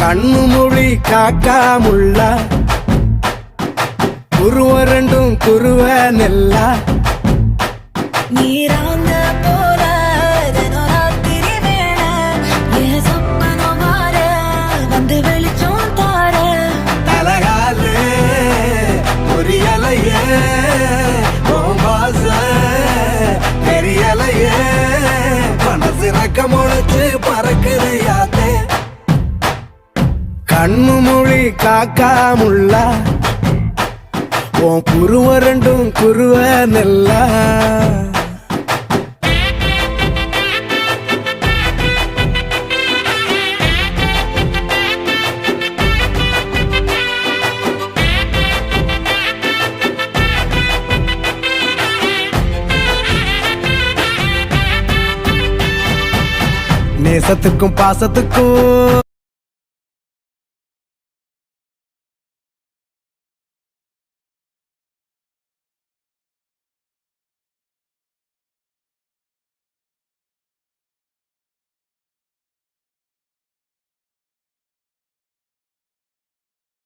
கண்ணு மொழி காக்காமுள்ள குருவ ரெண்டும் குருவ நெல்லா நீராங்க போல தினராத்திரி வேண என் சொப்பனம் மாற வந்து வெளிச்சம் தார தலகாலே பொரியலையே ஓம்பாச பெரியலையே மனசு ரக்க முளைச்சு பறக்குது யாத்தே கண்ணு மொழி காக்காமுள்ள உன் குருவ ரெண்டும் குருவ நெல்லா நேசத்துக்கும் பாசத்துக்கும்